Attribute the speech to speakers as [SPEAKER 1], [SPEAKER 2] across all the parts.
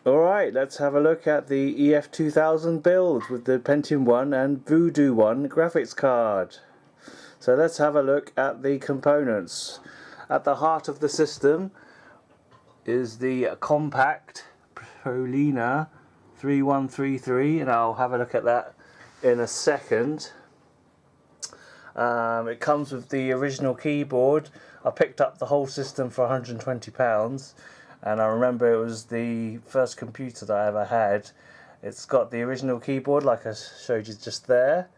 [SPEAKER 1] Alright, let's have a look at the EF2000 build with the Pentium 1 and Voodoo 1 graphics card. So let's have a look at the components. At the heart of the system is the Compaq Prolinea 3133, and I'll have a look at that in a second. It comes with the original keyboard. I picked up the whole system for £120, and I remember it was the first computer that I ever had. It's got the original keyboard like I showed you just there,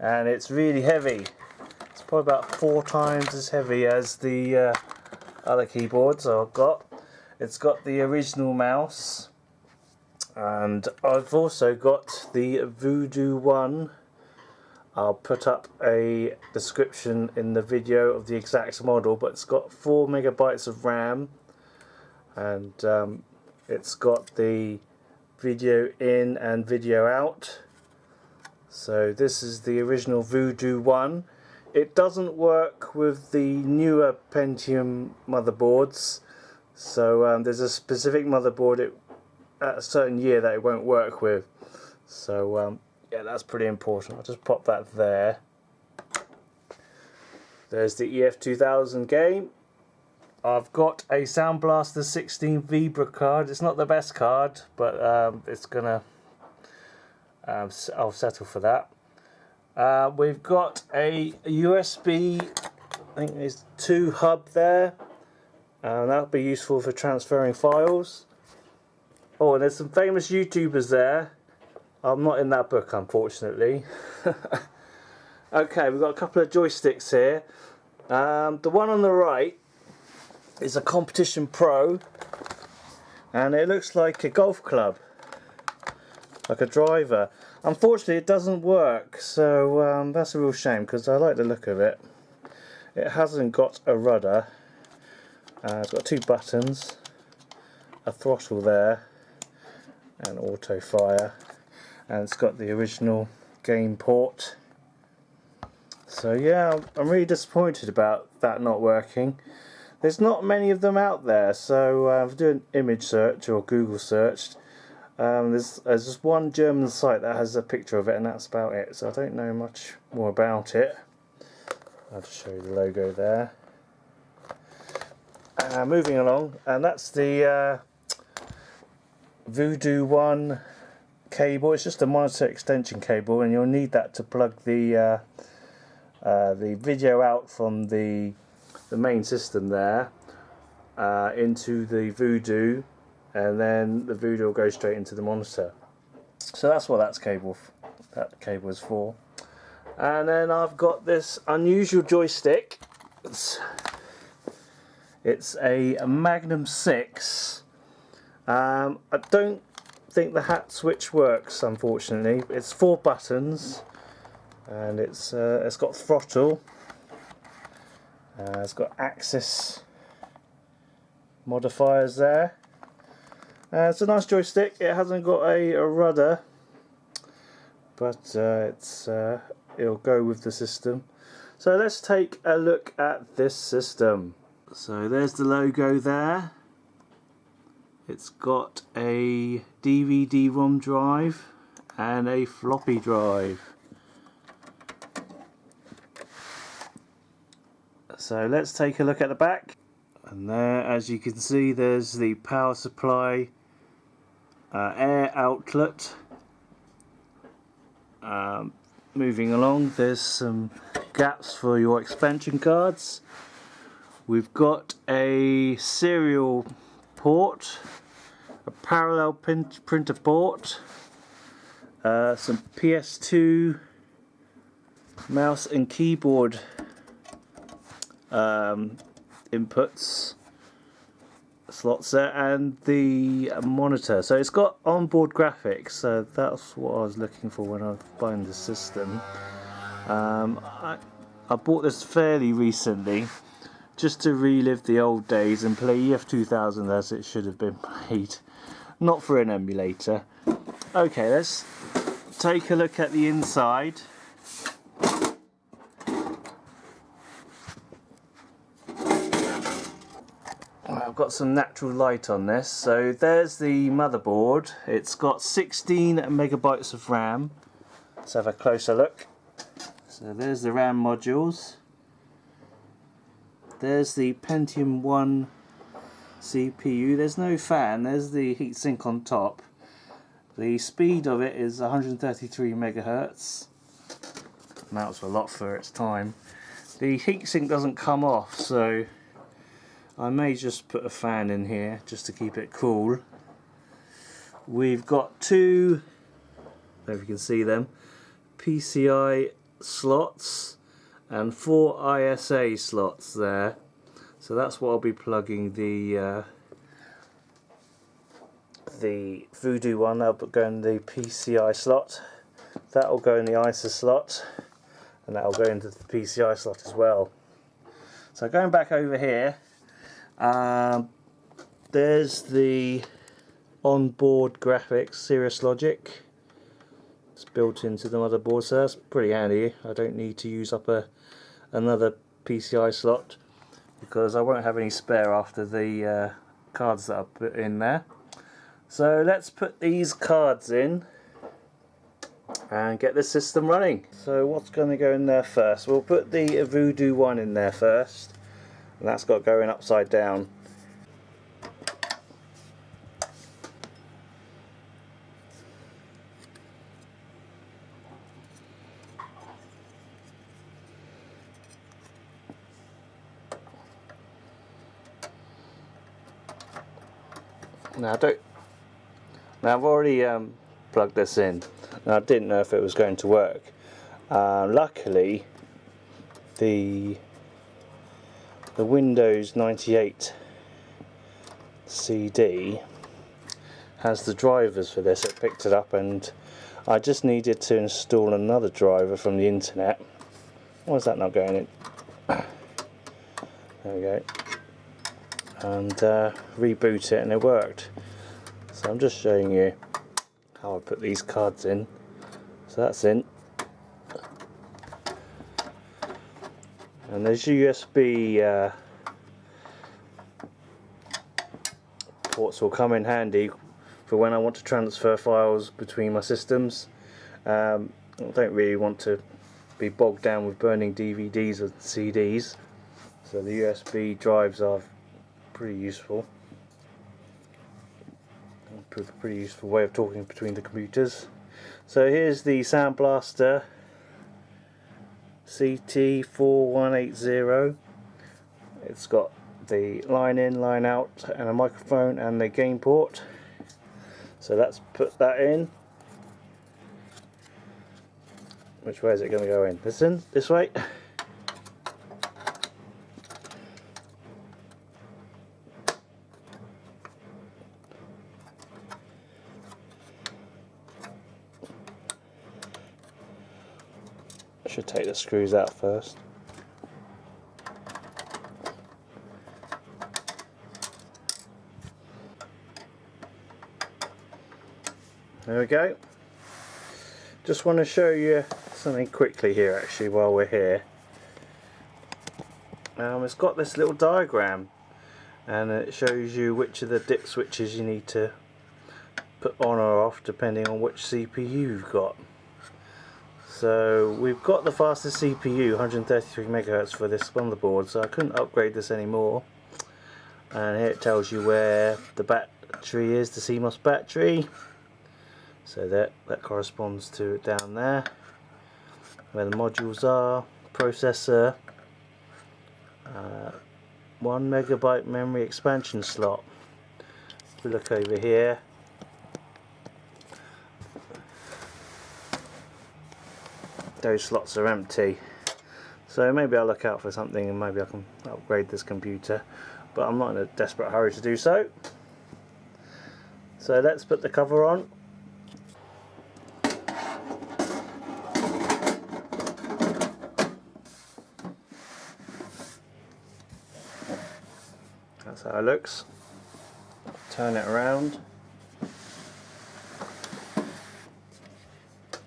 [SPEAKER 1] and it's really heavy. It's probably about 4 times as heavy as the other keyboards I've got. It's got the original mouse, and I've also got the Voodoo 1. I'll put up a description in the video of the exact model, but it's got 4 megabytes of RAM, and it's got the video in and video out. So this is the original Voodoo 1. It doesn't work with the newer Pentium motherboards, so there's a specific motherboard at a certain year that it won't work with. So yeah, that's pretty important. I'll just pop that there. There's the EF2000 game. I've got a Soundblaster 16 Vibra card. It's not the best card, but it's gonna. I'll settle for that. We've got a USB. I think there's 2 hub there. That'll be useful for transferring files. Oh, and there's some famous YouTubers there. I'm not in that book, unfortunately. Okay, we've got a couple of joysticks here. The one on the right is a Compeition Pro, and it looks like a golf club, like a driver. Unfortunately, it doesn't work, so that's a real shame because I like the look of it. It hasn't got a rudder. It's got 2 buttons, a throttle there, and auto fire, and it's got the original game port. So yeah, I'm really disappointed about that not working. There's not many of them out there, so if I do an image search or Google search, there's just one German site that has a picture of it, and that's about it. So I don't know much more about it. I'll just show you the logo there. Moving along, and that's the Voodoo 1 cable. It's just a monitor extension cable, and you'll need that to plug the video out from the main system there into the Voodoo, and then the Voodoo will go straight into the monitor. So that's what that cable is for. And then I've got this unusual joystick. It's a Magnum 6. I don't think the hat switch works, unfortunately. It's 4 buttons, and it's got throttle. It's got axis modifiers there. It's a nice joystick. It hasn't got a rudder, but it'll go with the system. So let's take a look at this system. So there's the logo there. It's got a DVD-ROM drive and a floppy drive. So let's take a look at the back. And there, as you can see, there's the power supply air outlet. Moving along, there's some gaps for your expansion cards. We've got a serial port, a parallel printer port, some PS2 mouse and keyboard inputs slots there, and the monitor. So it's got onboard graphics, so that's what I was looking for when I was buying the system. I bought this fairly recently just to relive the old days and play EF2000 as it should have been played, not for an emulator. Okay, let's take a look at the inside. I've got some natural light on this. So there's the motherboard. It's got 16 megabytes of RAM. Let's have a closer look. So there's the RAM modules. There's the Pentium 1 CPU. There's no fan. There's the heatsink on top. The speed of it is 133 megahertz. That's a lot for its time. The heatsink doesn't come off, so I may just put a fan in here just to keep it cool. We've got two, I don't know if you can see them, PCI slots and 4 ISA slots there. So that's what I'll be plugging the Voodoo one. That'll go in the PCI slot. That'll go in the ISA slot, and that'll go into the PCI slot as well. So going back over here, there's the onboard graphics Cirrus Logic. It's built into the motherboard, so that's pretty handy. I don't need to use up another PCI slot because I won't have any spare after the cards that I put in there. So let's put these cards in and get the system running. So what's going to go in there first? We'll put the Voodoo one in there first, and that's got going upside down. Now I've already plugged this in. Now I didn't know if it was going to work. Luckily, the Windows 98 CD has the drivers for this. It picked it up, and I just needed to install another driver from the internet. Why is that not going in? There we go. And reboot it, and it worked. So I'm just showing you how I put these cards in. So that's in, and there's USB ports will come in handy for when I want to transfer files between my systems. I don't really want to be bogged down with burning DVDs or CDs, so the USB drives are pretty useful. A pretty useful way of talking between the computers. So here's the Soundblaster CT4180. It's got the line in, line out, and a microphone and the game port. So let's put that in. Which way is it going to go in? This way. Should take the screws out first. There we go. Just want to show you something quickly here actually while we're here. It's got this little diagram, and it shows you which of the dip switches you need to put on or off depending on which CPU you've got. So we've got the fastest CPU, 133 megahertz for this motherboard, so I couldn't upgrade this anymore. And here it tells you where the battery is, the CMOS battery. So that corresponds to it down there. Where the modules are, processor, 1 megabyte memory expansion slot. If we look over here, those slots are empty, so maybe I'll look out for something and maybe I can upgrade this computer, but I'm not in a desperate hurry to do so. So let's put the cover on. That's how it looks. Turn it around,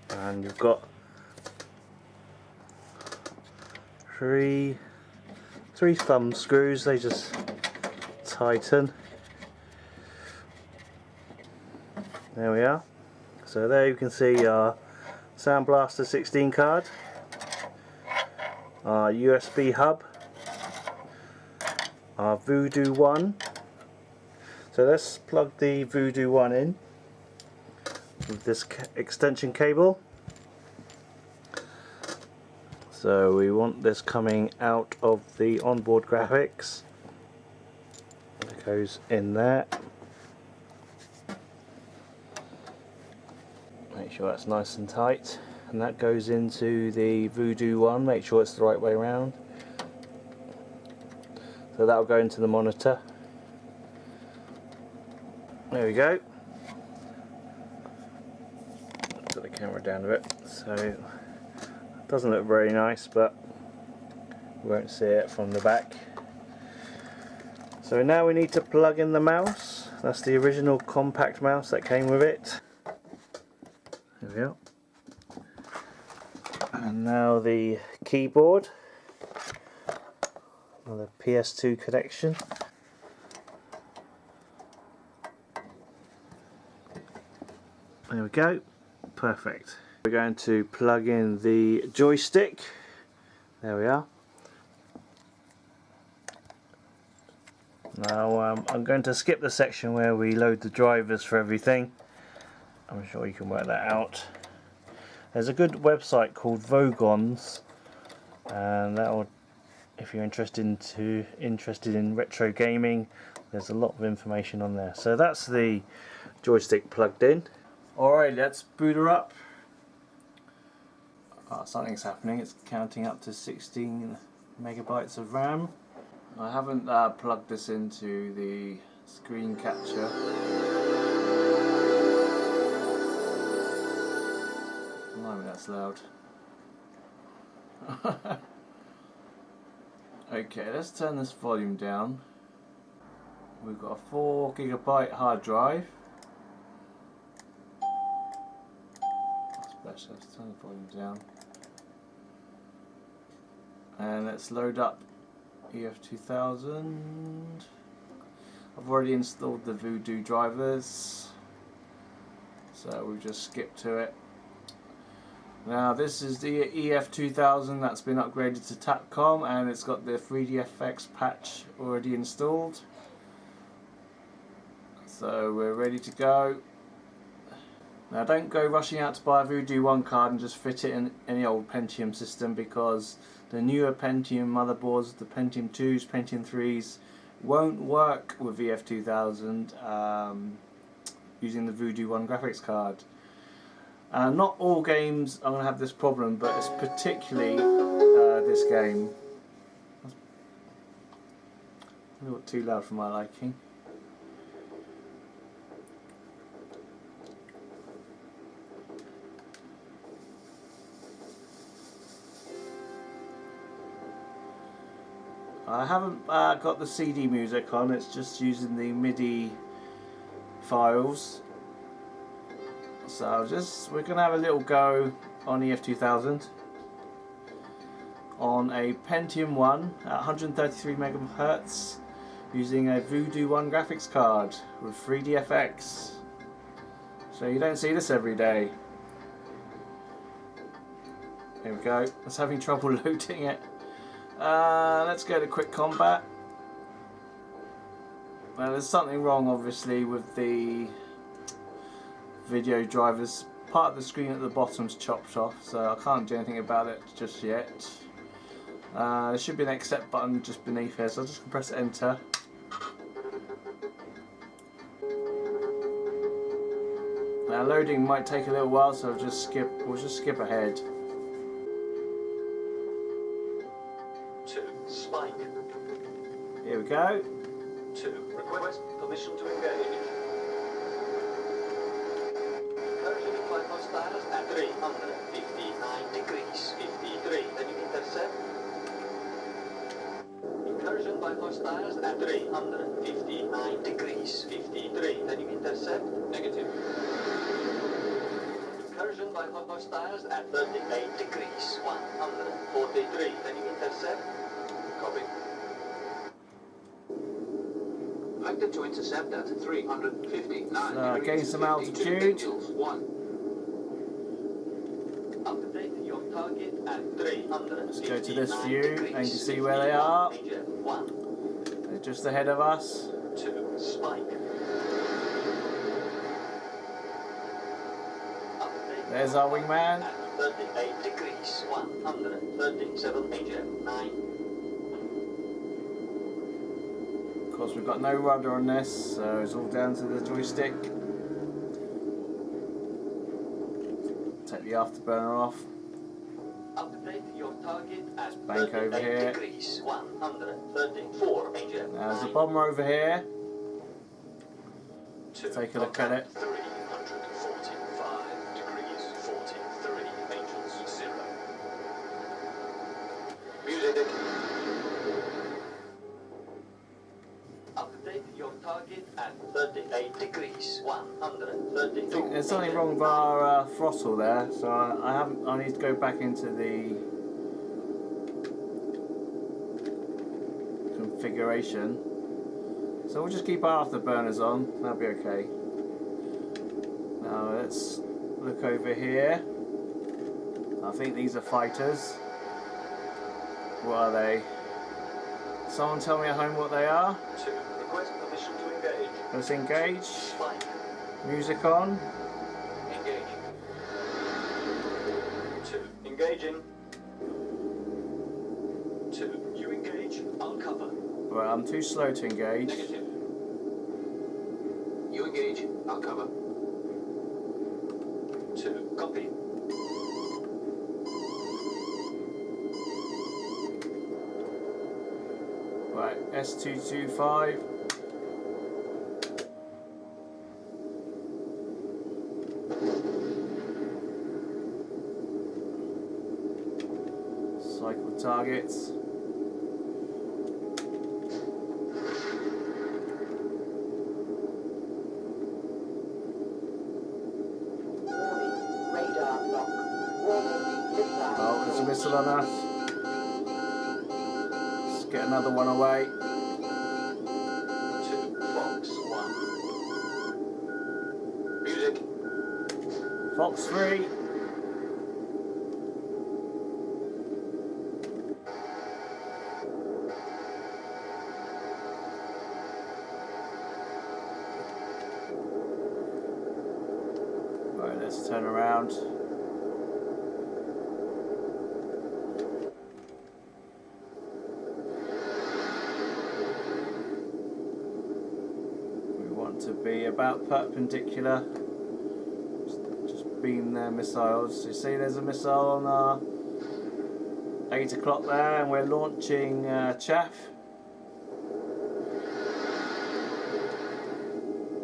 [SPEAKER 1] and you've got three thumb screws. They just tighten. There we are. So there you can see our Soundblaster 16 card, our USB hub, our Voodoo one. So let's plug the Voodoo one in with this extension cable. So we want this coming out of the onboard graphics. It goes in there. Make sure that's nice and tight, and that goes into the Voodoo one. Make sure it's the right way around. So that will go into the monitor. There we go. Put the camera down a bit. So it doesn't look very nice, but you won't see it from the back. So now we need to plug in the mouse. That's the original compact mouse that came with it. There we are. And now the keyboard. Another PS2 connection. There we go. Perfect. We're going to plug in the joystick. There we are. Now I'm going to skip the section where we load the drivers for everything. I'm sure you can work that out. There's a good website called Vogons, and that will, if you're interested in retro gaming, there's a lot of information on there. So that's the joystick plugged in. Alright, let's boot her up. Something's happening. It's counting up to 16 megabytes of RAM. I haven't plugged this into the screen capture. Blimey, that's loud. Okay, let's turn this volume down. We've got a 4 GB hard drive. Let's turn the volume down. And let's load up EF2000. I've already installed the Voodoo drivers, so we'll just skip to it. Now this is the EF2000 that's been upgraded to Tactcom, and it's got the 3DFX patch already installed. So we're ready to go. Now don't go rushing out to buy a Voodoo 1 card and just fit it in any old Pentium system, because the newer Pentium motherboards, the Pentium 2s, Pentium 3s, won't work with EF2000 using the Voodoo 1 graphics card. Not all games are going to have this problem, but it's particularly this game. A little too loud for my liking. I haven't got the CD music on, it's just using the MIDI files. So we're going to have a little go on EF2000 on a Pentium 1 at 133mhz using a Voodoo 1 graphics card with 3DFX. So you don't see this every day. Here we go. It's having trouble loading it. Let's go to quick combat. Now there's something wrong obviously with the video drivers. Part of the screen at the bottom's chopped off, so I can't do anything about it just yet. There should be an accept button just beneath here, so I'll just press enter. Now loading might take a little while, so we'll just skip ahead.
[SPEAKER 2] Spike.
[SPEAKER 1] Here we go.
[SPEAKER 2] 2. Request permission to engage. Incursion by hostiles at 359 degrees 53. Then you intercept. Incursion by hostiles at 359 degrees 53. Then you intercept. Negative. Incursion by hostiles at 38 degrees 143. Then you intercept. Copy.
[SPEAKER 3] expected to intercept at 359
[SPEAKER 1] gain some altitude.
[SPEAKER 2] Update your target at 300.
[SPEAKER 1] Let's go to this view and you can see where they are. They're just ahead of us.
[SPEAKER 2] 2 spike.
[SPEAKER 1] There's our wingman.
[SPEAKER 2] At 38 degrees, 137 major, 9.
[SPEAKER 1] Of course, we've got no rudder on this, so it's all down to the joystick. Take the afterburner off.
[SPEAKER 2] Update your target at
[SPEAKER 1] Bank over
[SPEAKER 2] 38
[SPEAKER 1] here.
[SPEAKER 2] degrees, 134 major,
[SPEAKER 1] Now there's a
[SPEAKER 2] 9.
[SPEAKER 1] bomber over here.
[SPEAKER 2] Two
[SPEAKER 1] Take a look at it.
[SPEAKER 2] 345 degrees, 43 angels, 0.
[SPEAKER 3] Music.
[SPEAKER 2] Update your target at 38 degrees, 130.
[SPEAKER 1] I think there's something wrong with our throttle there, so I need to go back into the configuration. So we'll just keep our afterburners on, that'll be okay. Now let's look over here. I think these are fighters. What are they? Someone tell me at home what they are.
[SPEAKER 2] 2. Request permission to engage.
[SPEAKER 1] Let's engage.
[SPEAKER 2] Spike.
[SPEAKER 1] Music on.
[SPEAKER 2] Engage. 2. Engaging. 2. You engage. I'll cover.
[SPEAKER 1] Right, I'm too slow to engage.
[SPEAKER 2] Negative.
[SPEAKER 3] You engage. I'll cover.
[SPEAKER 2] 2. Copy.
[SPEAKER 1] Right, S225. Cycle targets. Oh, there's a missile on us. Let's get another one away.
[SPEAKER 2] 2. Fox 1.
[SPEAKER 3] Music.
[SPEAKER 1] Fox 3. Right, let's turn around. We want to be about perpendicular. Just beam their missiles. You see there's a missile on our 8 o'clock there, and we're launching chaff.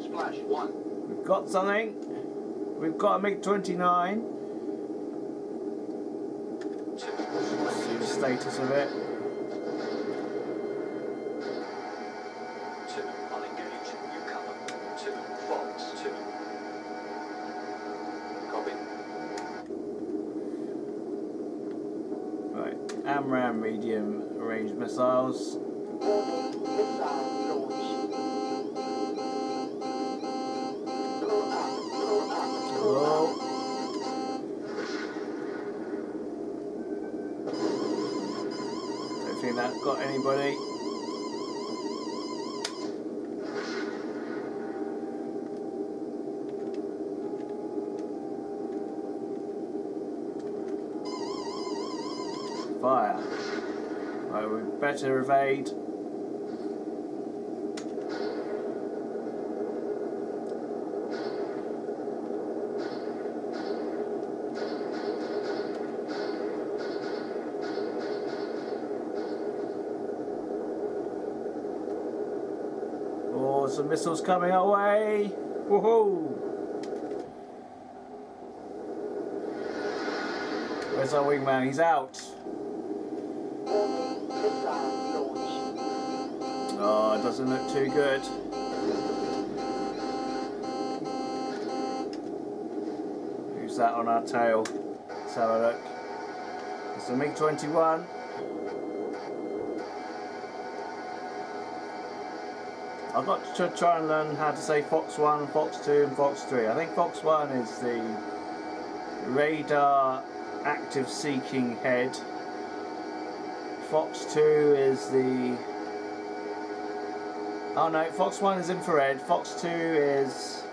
[SPEAKER 3] Splash 1.
[SPEAKER 1] We've got something. We've got a MiG-29.
[SPEAKER 2] 2.
[SPEAKER 1] See the status of it.
[SPEAKER 2] 2. I'll engage. You cover. 2. Fox 2.
[SPEAKER 3] Copy.
[SPEAKER 1] Right, AMRAAM medium range missiles. Hello. Don't think that got anybody. Fire. Right, we better evade. Oh, some missiles coming our way. Woohoo! Where's our wingman? He's out. Oh, it doesn't look too good. Who's that on our tail? Let's have a look. It's a MiG-21. I've got to try and learn how to say Fox 1, Fox 2 and Fox 3. I think Fox 1 is the radar active seeking head. Fox 2 is the... oh no, Fox 1 is infrared, Fox 2 is...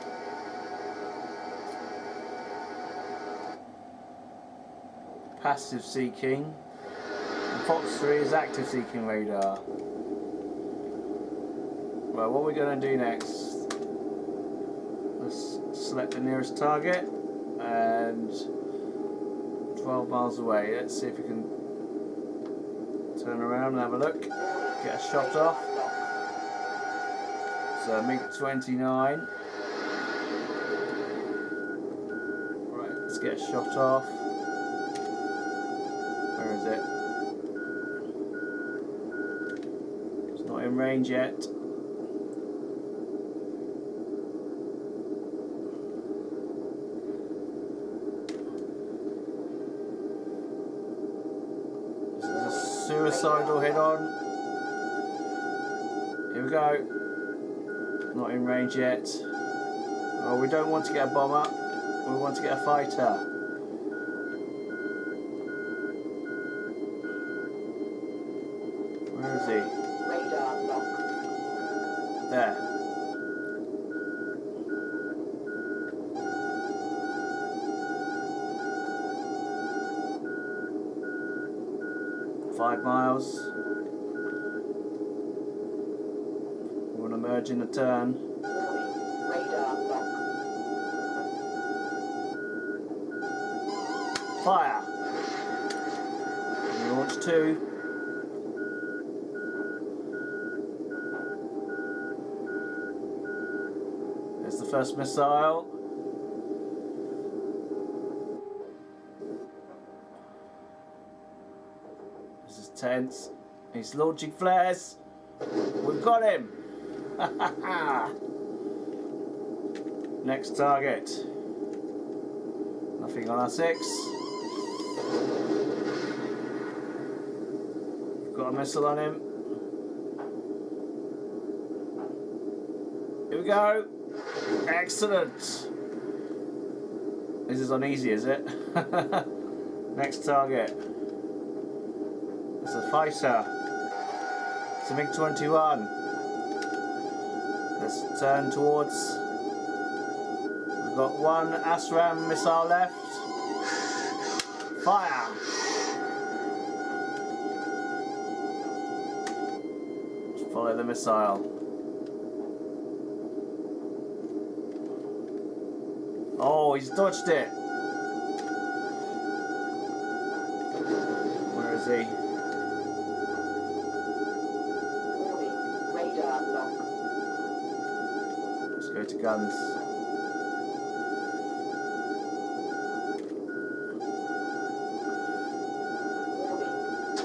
[SPEAKER 1] passive seeking, and Fox 3 is active seeking radar. Well, what are we going to do next? Let's select the nearest target, and 12 miles away. Let's see if we can turn around and have a look, get a shot off. So MiG-29. Right, let's get a shot off. Where is it? It's not in range yet. This is a suicidal head on. Here we go. Not in range yet. Oh, we don't want to get a bomber. We want to get a fighter. Where is he?
[SPEAKER 2] Radar lock.
[SPEAKER 1] There. Five miles. We're going to merge in a turn.
[SPEAKER 2] Warning. Radar lock.
[SPEAKER 1] Fire! We launch 2. There's the first missile. This is tense. He's launching flares. We've got him! Next target. Nothing on our 6. We've got a missile on him. Here we go. Excellent. This is on easy, is it? Next target. It's a fighter. It's a MiG-21. Let's turn towards... we've got one ASRAAM missile left. Fire! Let's follow the missile. Oh, he's dodged it. Where is he?
[SPEAKER 2] Warning. Radar lock.
[SPEAKER 1] Let's go to guns.
[SPEAKER 2] Warning.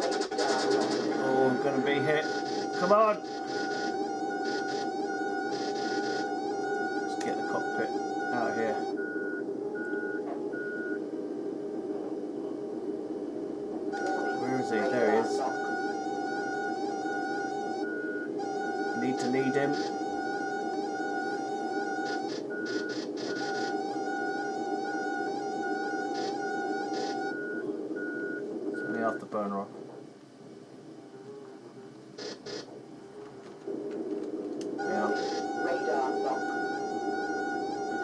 [SPEAKER 2] Radar lock.
[SPEAKER 1] Oh, I'm gonna be hit. Come on! Let's get the cockpit out of here. Where is he? There he is. Need to lead him. It's only afterburner off.
[SPEAKER 2] Radar lock.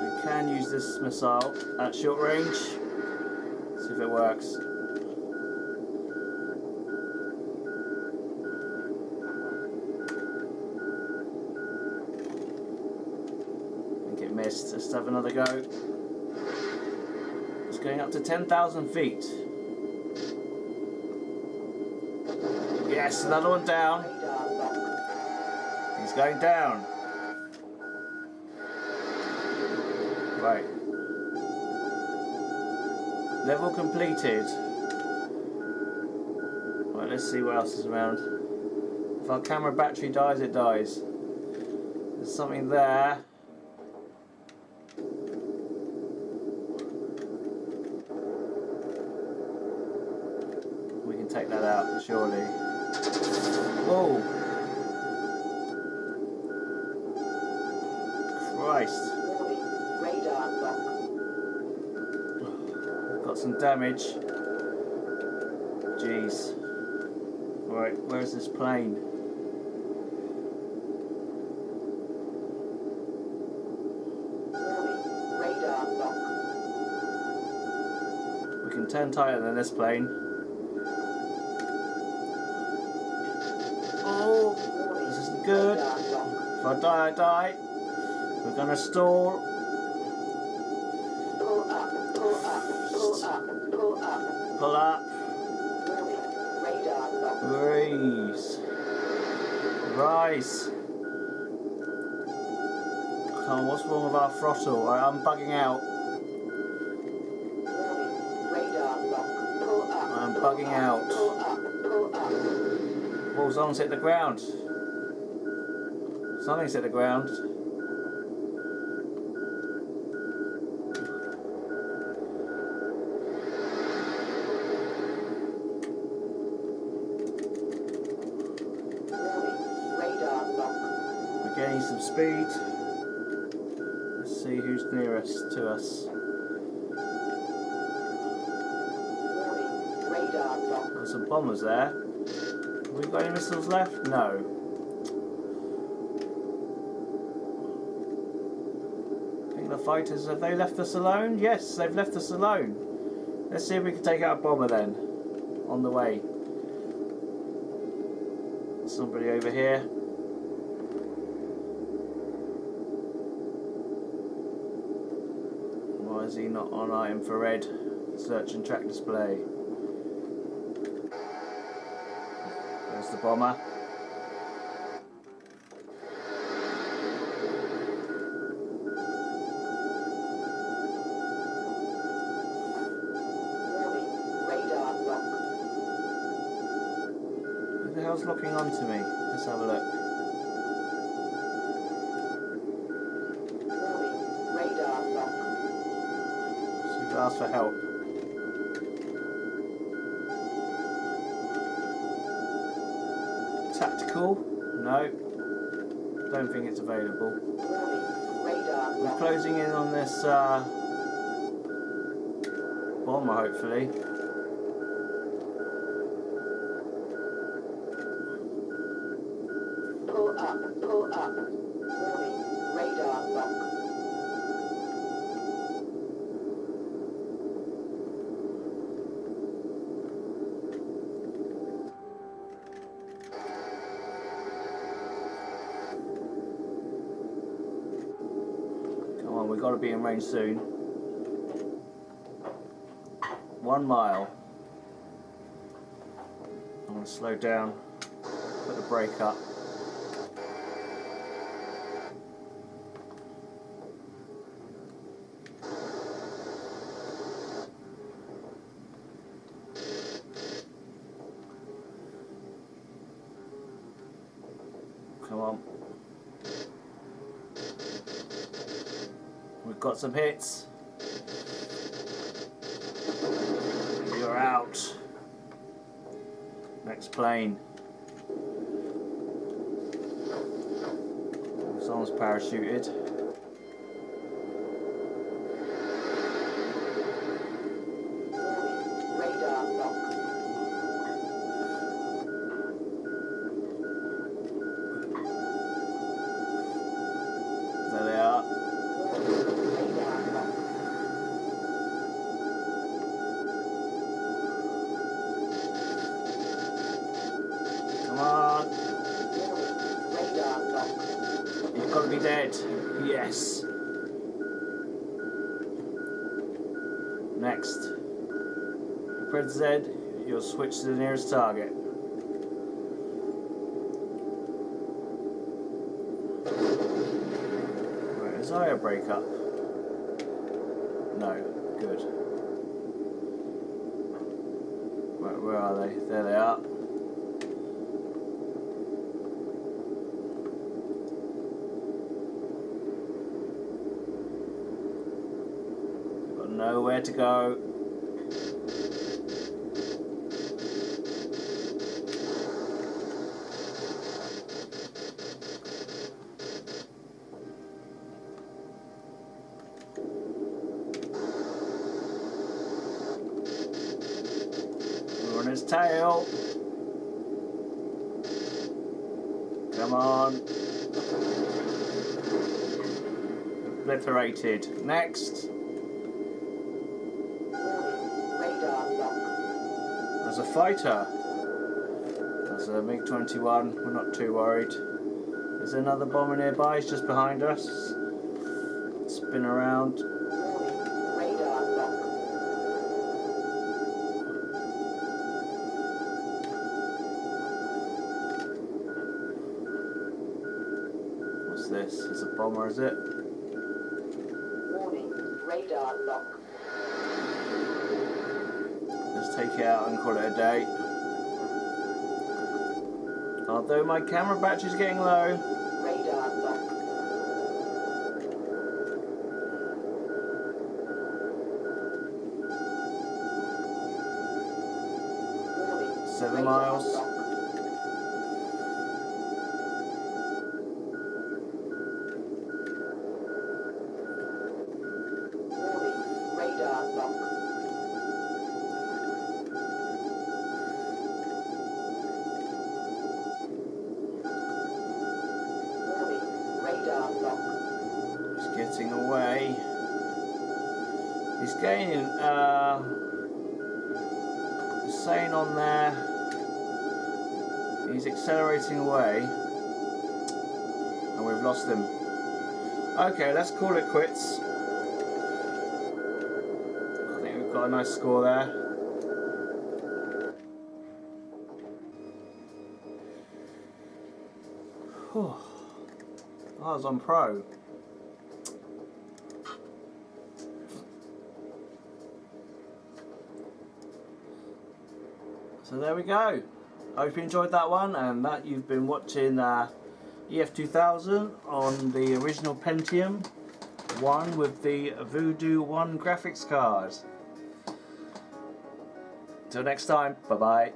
[SPEAKER 1] We can use this missile at short range. See if it works. I think it missed. Let's have another go. It's going up to 10,000 feet. Yes, another one down.
[SPEAKER 2] Radar lock.
[SPEAKER 1] He's going down. Right. Level completed. Right, let's see what else is around. If our camera battery dies, it dies. There's something there. We can take that out, surely. Whoa! Christ.
[SPEAKER 2] Radar lock.
[SPEAKER 1] Got some damage. Jeez. Right, where's this plane?
[SPEAKER 2] Radar lock.
[SPEAKER 1] We can turn tighter than this plane. Oh, this isn't good. If I die, I die. We're gonna stall.
[SPEAKER 2] Pull up, pull up, pull up, pull up.
[SPEAKER 1] Pull up.
[SPEAKER 2] Radar lock.
[SPEAKER 1] Raise. Rise. Come on, what's wrong with our throttle? I'm bugging out.
[SPEAKER 2] Radar lock. Pull up.
[SPEAKER 1] I'm bugging out.
[SPEAKER 2] Pull up, pull up.
[SPEAKER 1] Oh, something's hit the ground. Something's hit the ground.
[SPEAKER 2] Radar lock.
[SPEAKER 1] We're gaining some speed. Let's see who's nearest to us.
[SPEAKER 2] Radar lock.
[SPEAKER 1] There's some bombers there. Have we got any missiles left? No. I think the fighters, have they left us alone? Yes, they've left us alone. Let's see if we can take out a bomber then. On the way. Somebody over here. Why is he not on our infrared search and track display? There's the bomber.
[SPEAKER 2] Radar lock.
[SPEAKER 1] Who the hell's locking onto me? Let's have a look.
[SPEAKER 2] Radar lock.
[SPEAKER 1] So we can ask for help. Tactical? No. Don't think it's available.
[SPEAKER 2] Radar
[SPEAKER 1] We're
[SPEAKER 2] lock.
[SPEAKER 1] closing in on this bomber, hopefully.
[SPEAKER 2] Pull up, pull up. Radar lock.
[SPEAKER 1] Come on, we've got to be in range soon. 1 mile. I'm going to slow down, put the brake up. Come on. We've got some hits. You're out. Next plane. Someone's parachuted.
[SPEAKER 2] Radar lock.
[SPEAKER 1] There they are.
[SPEAKER 2] Radar lock.
[SPEAKER 1] Come on.
[SPEAKER 2] Radar lock.
[SPEAKER 1] You've got to be dead. Yes. Next. Press Z, you'll switch to the nearest target. Right, is I a break up? No. Good. Right, where are they? There they are. Got nowhere to go. tail. Come on. Obliterated. Next.
[SPEAKER 2] Radar lock.
[SPEAKER 1] There's a fighter. There's a MiG-21. We're not too worried. There's another bomber nearby. He's just behind us. Spin around.
[SPEAKER 2] Radar lock.
[SPEAKER 1] What's this? It's a bomber, is it?
[SPEAKER 2] Warning. Radar lock.
[SPEAKER 1] Let's take it out and call it a day. Although my camera battery's getting low.
[SPEAKER 2] Radar lock. Warning.
[SPEAKER 1] 7 miles.
[SPEAKER 2] Lock. Warning. Radar lock. Warning. Radar lock.
[SPEAKER 1] He's getting away. He's gaining, he's saying on there, he's accelerating away, and we've lost him. Okay, let's call it quits. I think we've got a nice score there. Whew. I was on pro. So there we go. I hope you enjoyed that one, and that you've been watching EF2000 on the original Pentium 1 with the Voodoo 1 graphics card. Till next time, bye bye.